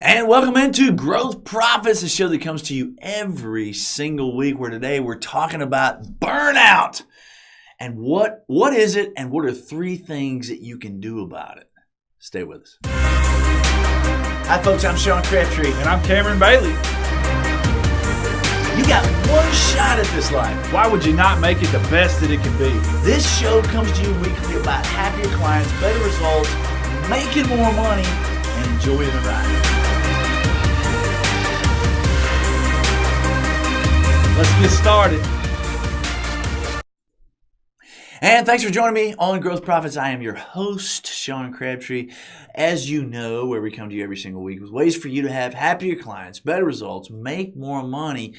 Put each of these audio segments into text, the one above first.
And welcome into Growth Profits, a show that comes to you every single week, where today we're talking about burnout. And what is it, and what are three things that you can do about it? Stay with us. Hi folks, I'm Sean Crabtree. And I'm Cameron Bailey. You got one shot at this life. Why would you not make it the best that it can be? This show comes to you weekly about happier clients, better results, making more money, and enjoying the ride. Let's get started. And thanks for joining me on Growth Profits. I am your host, Sean Crabtree. As you know, where we come to you every single week with ways for you to have happier clients, better results, make more money,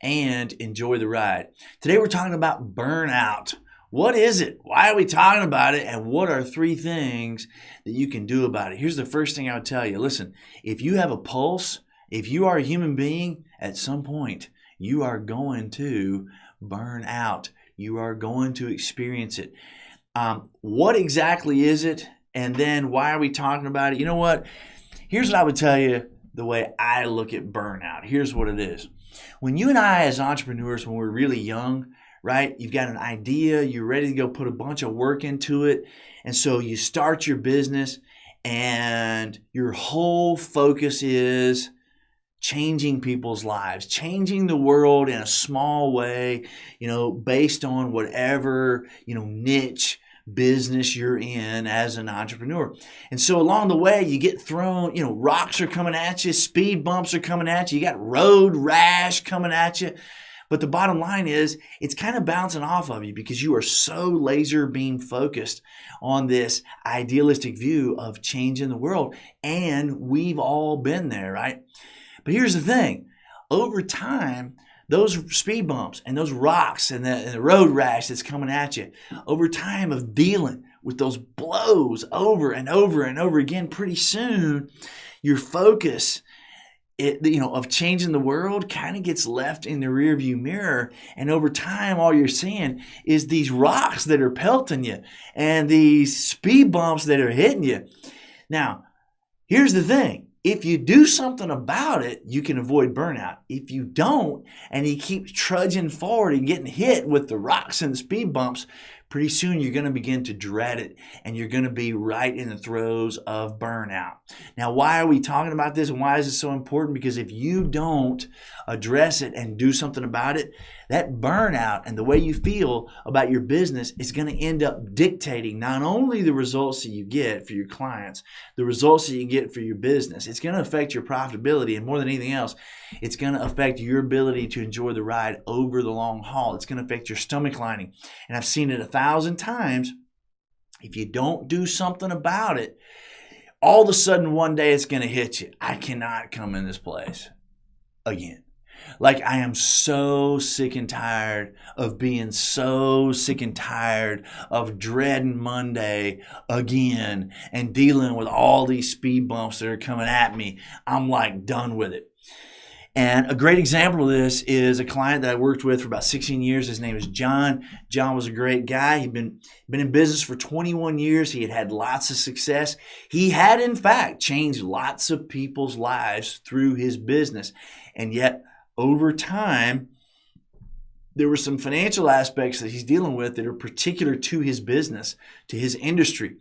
and enjoy the ride. Today we're talking about burnout. What is it? Why are we talking about it? And what are three things that you can do about it? Here's the first thing I would tell you. Listen, if you have a pulse, if you are a human being, at some point, you are going to burn out. You are going to experience it. What exactly is it? And then why are we talking about it? You know what? Here's what I would tell you the way I look at burnout. Here's what it is. When you and I as entrepreneurs, when we're really young, right? You've got an idea. You're ready to go put a bunch of work into it. And so you start your business and your whole focus is changing people's lives, changing the world in a small way, based on whatever, niche business you're in as an entrepreneur. And so along the way, you get thrown, rocks are coming at you, speed bumps are coming at you, you got road rash coming at you. But the bottom line is it's kind of bouncing off of you because you are so laser beam focused on this idealistic view of changing the world. And we've all been there, right? But here's the thing. Over time, those speed bumps and those rocks and the road rash that's coming at you, over time of dealing with those blows over and over and over again, pretty soon your focus of changing the world kind of gets left in the rearview mirror. And over time, all you're seeing is these rocks that are pelting you and these speed bumps that are hitting you. Now, here's the thing. If you do something about it, you can avoid burnout. If you don't, and you keep trudging forward and getting hit with the rocks and the speed bumps, pretty soon you're going to begin to dread it, and you're going to be right in the throes of burnout. Now, why are we talking about this, and why is it so important? Because if you don't address it and do something about it, that burnout and the way you feel about your business is going to end up dictating not only the results that you get for your clients, the results that you get for your business. It's going to affect your profitability, and more than anything else, it's going to affect your ability to enjoy the ride over the long haul. It's going to affect your stomach lining. And I've seen it 1,000 times. If you don't do something about it, all of a sudden one day it's going to hit you. I cannot come in this place again. Like, I am so sick and tired of being so sick and tired of dreading Monday again and dealing with all these speed bumps that are coming at me. I'm like done with it. And a great example of this is a client that I worked with for about 16 years. His name is John. John was a great guy. He'd been in business for 21 years. He had lots of success. He had, in fact, changed lots of people's lives through his business. And yet, over time, there were some financial aspects that he's dealing with that are particular to his business, to his industry,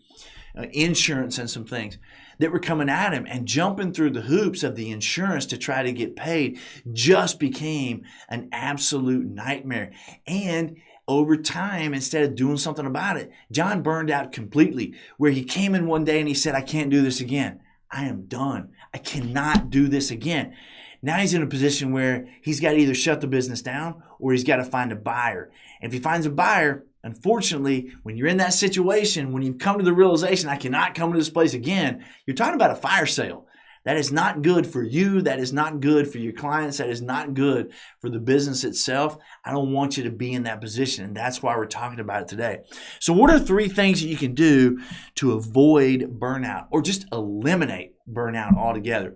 insurance and some things that were coming at him, and jumping through the hoops of the insurance to try to get paid just became an absolute nightmare. And over time, instead of doing something about it, John burned out completely, where he came in one day and he said, I can't do this again. I am done. I cannot do this again. Now he's in a position where he's got to either shut the business down or he's got to find a buyer. And if he finds a buyer, unfortunately, when you're in that situation, when you've come to the realization, I cannot come to this place again, you're talking about a fire sale. That is not good for you. That is not good for your clients. That is not good for the business itself. I don't want you to be in that position, and that's why we're talking about it today. So what are three things that you can do to avoid burnout or just eliminate burnout altogether?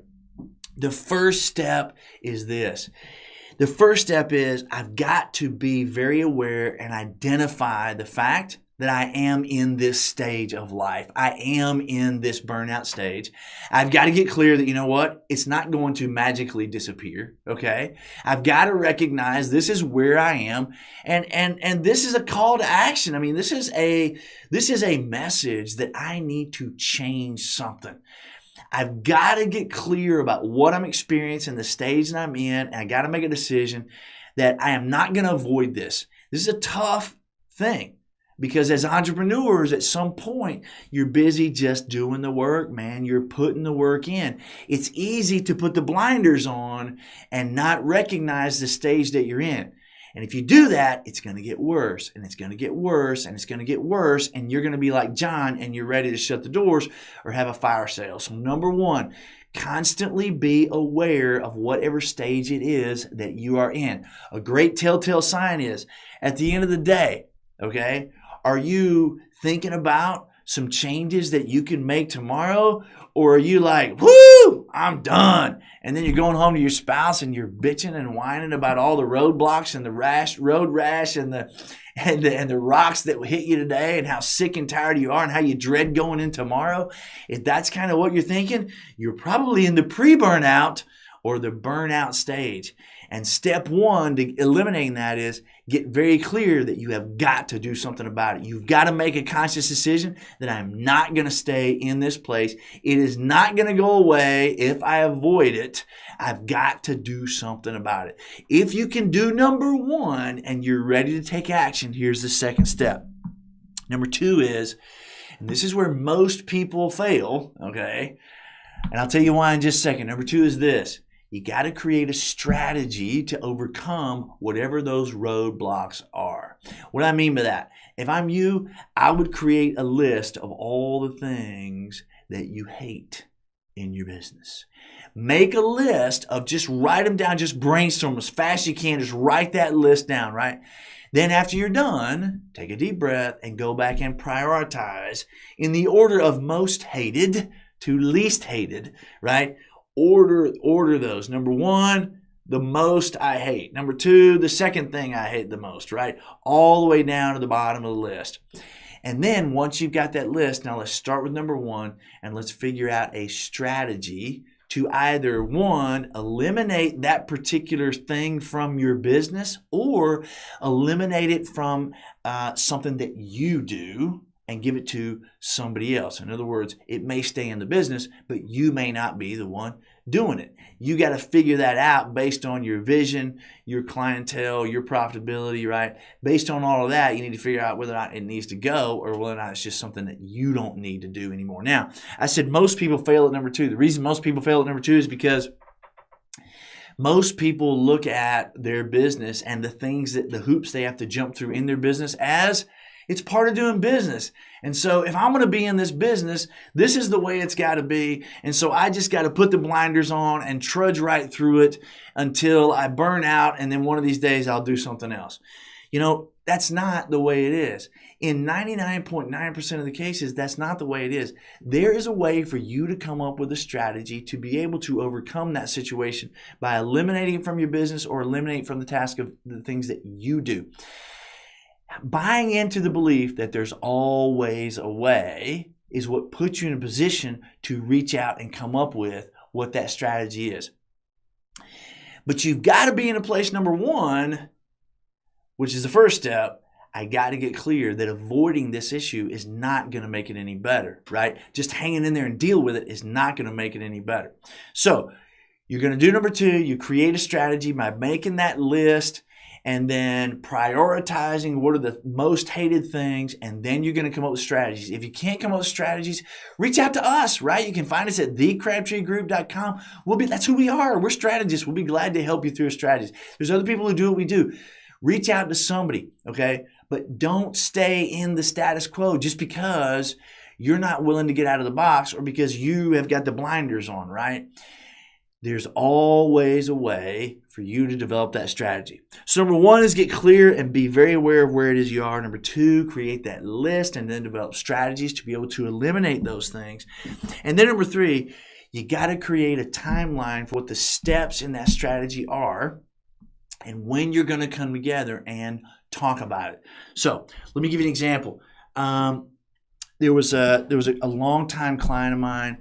The first step is this. The first step is I've got to be very aware and identify the fact that I am in this stage of life. I am in this burnout stage. I've got to get clear that, you know what? It's not going to magically disappear, okay? I've got to recognize this is where I am, and this is a call to action. I mean, this is a message that I need to change something. I've got to get clear about what I'm experiencing, the stage that I'm in, and I got to make a decision that I am not going to avoid this. This is a tough thing. Because as entrepreneurs, at some point, you're busy just doing the work, man. You're putting the work in. It's easy to put the blinders on and not recognize the stage that you're in. And if you do that, it's going to get worse, and it's going to get worse, and it's going to get worse, and you're going to be like John, and you're ready to shut the doors or have a fire sale. So number one, constantly be aware of whatever stage it is that you are in. A great telltale sign is, at the end of the day, okay, are you thinking about some changes that you can make tomorrow? Or are you like, whoo, I'm done? And then you're going home to your spouse and you're bitching and whining about all the roadblocks and the road rash and the rocks that hit you today and how sick and tired you are and how you dread going in tomorrow. If that's kind of what you're thinking, you're probably in the pre-burnout or the burnout stage. And step one to eliminating that is get very clear that you have got to do something about it. You've got to make a conscious decision that I'm not going to stay in this place. It is not going to go away if I avoid it. I've got to do something about it. If you can do number one and you're ready to take action, here's the second step. Number two is, and this is where most people fail, okay? And I'll tell you why in just a second. Number two is this. You got to create a strategy to overcome whatever those roadblocks are. What do I mean by that? If I'm you, I would create a list of all the things that you hate in your business. Make a list of, just write them down, just brainstorm as fast as you can. Just write that list down, right? Then after you're done, take a deep breath and go back and prioritize in the order of most hated to least hated, right? Order those. Number one, the most I hate. Number two, the second thing I hate the most, right? All the way down to the bottom of the list. And then once you've got that list, now let's start with number one and let's figure out a strategy to either, one, eliminate that particular thing from your business or eliminate it from something that you do and give it to somebody else. In other words, it may stay in the business, but you may not be the one doing it. You got to figure that out based on your vision, your clientele, your profitability, right? Based on all of that, you need to figure out whether or not it needs to go or whether or not it's just something that you don't need to do anymore. Now, I said most people fail at number two. The reason most people fail at number two is because most people look at their business and the hoops they have to jump through in their business as it's part of doing business. And so if I'm going to be in this business, this is the way it's got to be. And so I just got to put the blinders on and trudge right through it until I burn out. And then one of these days I'll do something else. You know, that's not the way it is. In 99.9% of the cases, that's not the way it is. There is a way for you to come up with a strategy to be able to overcome that situation by eliminating it from your business or eliminating from the task of the things that you do. Buying into the belief that there's always a way is what puts you in a position to reach out and come up with what that strategy is. But you've got to be in a place, number one, which is the first step. I got to get clear that avoiding this issue is not going to make it any better, right? Just hanging in there and deal with it is not going to make it any better. So you're going to do number two. You create a strategy by making that list and then prioritizing what are the most hated things, and then you're going to come up with strategies. If you can't come up with strategies, reach out to us, right? You can find us at thecrabtreegroup.com. That's who we are. We're strategists. We'll be glad to help you through strategies. There's other people who do what we do. Reach out to somebody, okay? But don't stay in the status quo just because you're not willing to get out of the box or because you have got the blinders on, right? There's always a way for you to develop that strategy. So number one is get clear and be very aware of where it is you are. Number two, create that list and then develop strategies to be able to eliminate those things. And then number three, you got to create a timeline for what the steps in that strategy are and when you're going to come together and talk about it. So let me give you an example. There was a longtime client of mine.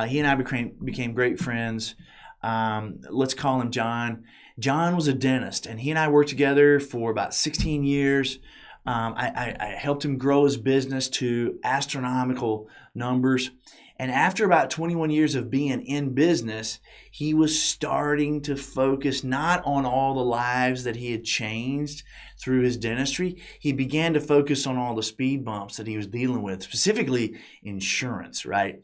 He and I became great friends. Let's call him John. John was a dentist, and he and I worked together for about 16 years. I helped him grow his business to astronomical numbers. And after about 21 years of being in business, he was starting to focus not on all the lives that he had changed through his dentistry. He began to focus on all the speed bumps that he was dealing with, specifically insurance, right?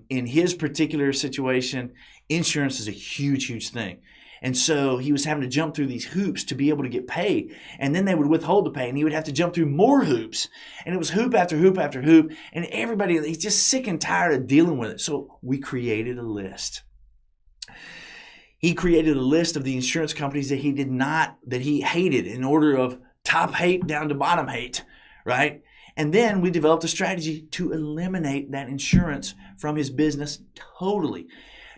In his particular situation, insurance is a huge, huge thing. And so he was having to jump through these hoops to be able to get paid. And then they would withhold the pay, and he would have to jump through more hoops. And it was hoop after hoop after hoop. And everybody, he's just sick and tired of dealing with it. So we created a list. He created a list of the insurance companies that he hated in order of top hate down to bottom hate, right? And then we developed a strategy to eliminate that insurance from his business totally.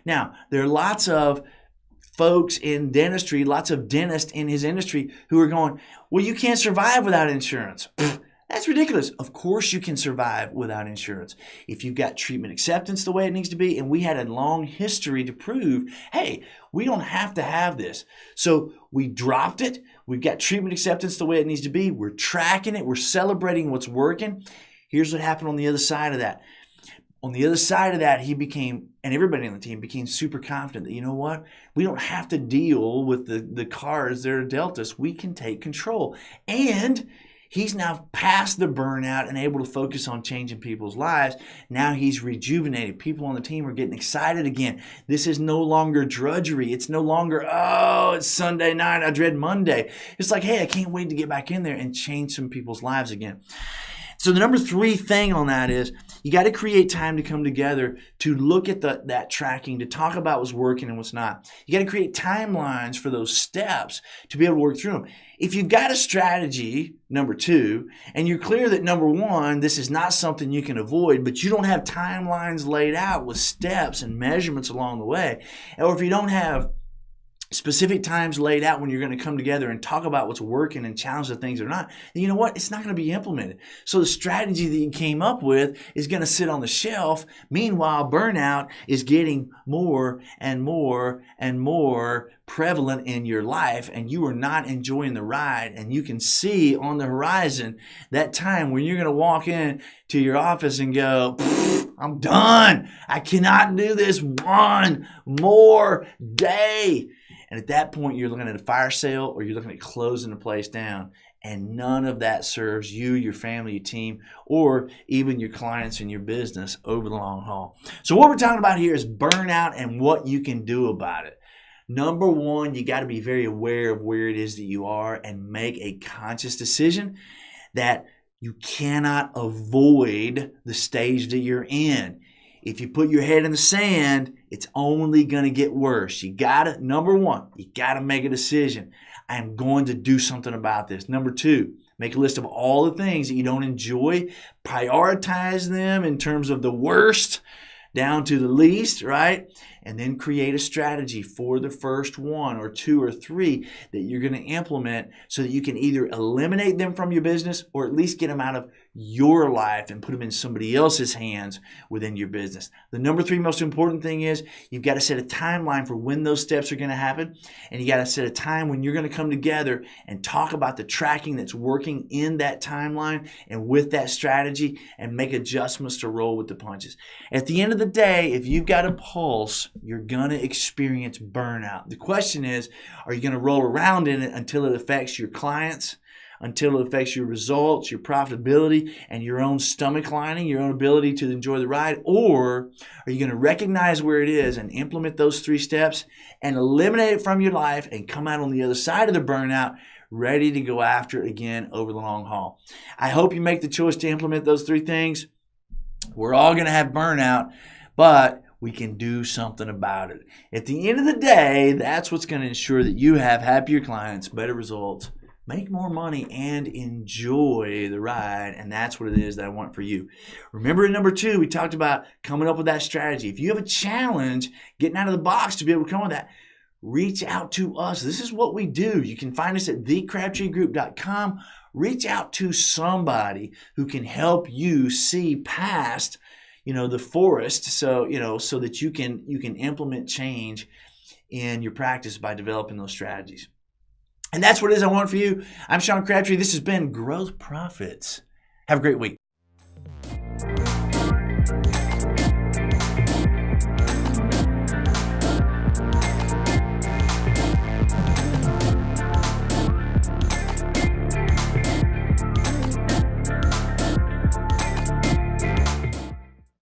Now, there are lots of folks in dentistry, lots of dentists in his industry who are going, well, you can't survive without insurance. That's ridiculous. Of course you can survive without insurance. If you've got treatment acceptance the way it needs to be, and we had a long history to prove, hey, we don't have to have this. So we dropped it. We've got treatment acceptance the way it needs to be. We're tracking it. We're celebrating what's working. Here's what happened on the other side of that. On the other side of that, he became, and everybody on the team became super confident that, you know what? We don't have to deal with the cards that are dealt us. We can take control. And he's now past the burnout and able to focus on changing people's lives. Now he's rejuvenated. People on the team are getting excited again. This is no longer drudgery. It's no longer, oh, it's Sunday night, I dread Monday. It's like, hey, I can't wait to get back in there and change some people's lives again. So the number 3 thing on that is you got to create time to come together to look at that tracking, to talk about what's working and what's not. You got to create timelines for those steps to be able to work through them. If you've got a strategy, number 2, and you're clear that number 1, this is not something you can avoid, but you don't have timelines laid out with steps and measurements along the way, or if you don't have specific times laid out when you're going to come together and talk about what's working and challenge the things that are not, then you know what? It's not going to be implemented. So the strategy that you came up with is going to sit on the shelf. Meanwhile, burnout is getting more and more and more prevalent in your life, and you are not enjoying the ride. And you can see on the horizon that time when you're going to walk in to your office and go, I'm done. I cannot do this one more day. And at that point, you're looking at a fire sale or you're looking at closing the place down. And none of that serves you, your family, your team, or even your clients and your business over the long haul. So what we're talking about here is burnout and what you can do about it. Number 1, you got to be very aware of where it is that you are and make a conscious decision that you cannot avoid the stage that you're in. If you put your head in the sand, it's only going to get worse. Number 1, you got to make a decision. I am going to do something about this. Number 2, make a list of all the things that you don't enjoy. Prioritize them in terms of the worst down to the least, right? And then create a strategy for the first 1 or 2 or 3 that you're going to implement so that you can either eliminate them from your business or at least get them out of your life and put them in somebody else's hands within your business. The number 3 most important thing is you've got to set a timeline for when those steps are going to happen, and you got to set a time when you're going to come together and talk about the tracking that's working in that timeline and with that strategy and make adjustments to roll with the punches. At the end of the day, if you've got a pulse, you're going to experience burnout. The question is, are you going to roll around in it until it affects your clients, until it affects your results, your profitability, and your own stomach lining, your own ability to enjoy the ride? Or are you going to recognize where it is and implement those 3 steps and eliminate it from your life and come out on the other side of the burnout ready to go after it again over the long haul? I hope you make the choice to implement those 3 things. We're all going to have burnout, but we can do something about it. At the end of the day, that's what's going to ensure that you have happier clients, better results, make more money, and enjoy the ride. And that's what it is that I want for you. Remember in number 2, we talked about coming up with that strategy. If you have a challenge, getting out of the box to be able to come with that, reach out to us. This is what we do. You can find us at thecrabtreegroup.com. reach out to somebody who can help you see past, the forest, so that you can implement change in your practice by developing those strategies. And that's what it is I want for you. I'm Sean Crabtree. This has been Growth Profits. Have a great week.